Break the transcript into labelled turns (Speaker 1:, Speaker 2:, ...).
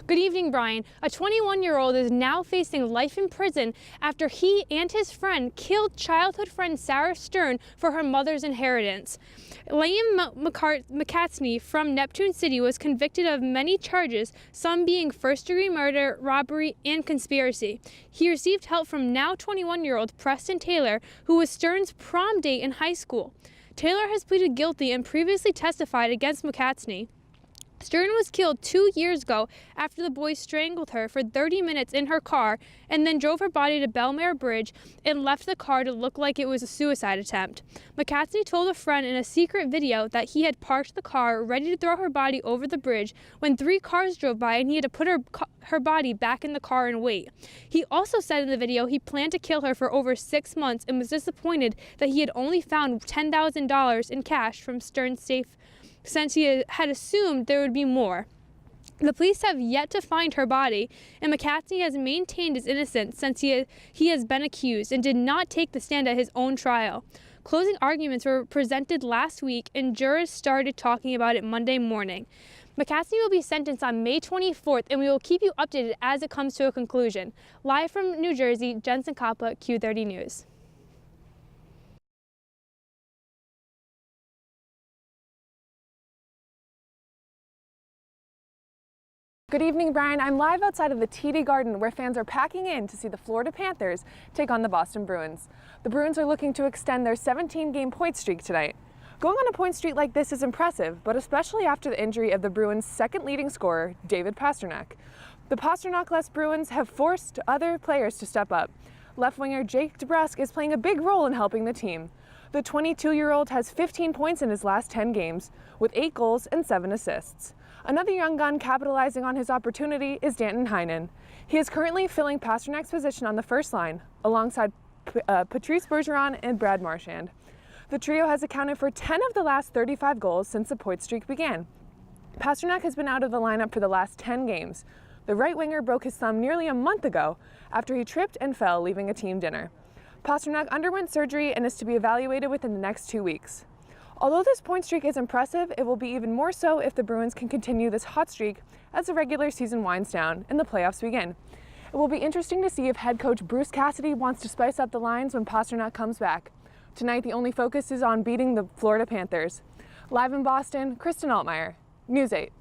Speaker 1: Good evening, Brian. A 21-year-old is now facing life in prison after he and his friend killed childhood friend Sarah Stern for her mother's inheritance. Liam McCatsney from Neptune City was convicted of many charges, some being first-degree murder, robbery, and conspiracy. He received help from now 21-year-old Preston Taylor, who was Stern's prom date in high school. Taylor has pleaded guilty and previously testified against McCatsney. Stern was killed 2 years ago after the boy strangled her for 30 minutes in her car and then drove her body to Belmare Bridge and left the car to look like it was a suicide attempt. McCatsney told a friend in a secret video that he had parked the car ready to throw her body over the bridge when 3 cars drove by and he had to put her body back in the car and wait. He also said in the video he planned to kill her for over 6 months and was disappointed that he had only found $10,000 in cash from Stern's safe, since he had assumed there would be more. The police have yet to find her body, and McCatsney has maintained his innocence since he has been accused and did not take the stand at his own trial. Closing arguments were presented last week, and jurors started talking about it Monday morning. McCatsney will be sentenced on May 24th, and we will keep you updated as it comes to a conclusion. Live from New Jersey, Jensen Koppa, Q30 News.
Speaker 2: Good evening, Brian. I'm live outside of the TD Garden where fans are packing in to see the Florida Panthers take on the Boston Bruins. The Bruins are looking to extend their 17-game point streak tonight. Going on a point streak like this is impressive, but especially after the injury of the Bruins' second leading scorer, David Pastrnak. The Pastrnak-less Bruins have forced other players to step up. Left winger Jake DeBrusk is playing a big role in helping the team. The 22-year-old has 15 points in his last 10 games, with 8 goals and 7 assists. Another young gun capitalizing on his opportunity is Danton Heinen. He is currently filling Pasternak's position on the first line, alongside Patrice Bergeron and Brad Marchand. The trio has accounted for 10 of the last 35 goals since the point streak began. Pastrnak has been out of the lineup for the last 10 games. The right winger broke his thumb nearly a month ago after he tripped and fell leaving a team dinner. Pastrnak underwent surgery and is to be evaluated within the next 2 weeks. Although this point streak is impressive, it will be even more so if the Bruins can continue this hot streak as the regular season winds down and the playoffs begin. It will be interesting to see if head coach Bruce Cassidy wants to spice up the lines when Pastrnak comes back. Tonight, the only focus is on beating the Florida Panthers. Live in Boston, Kristen Altmeyer, News 8.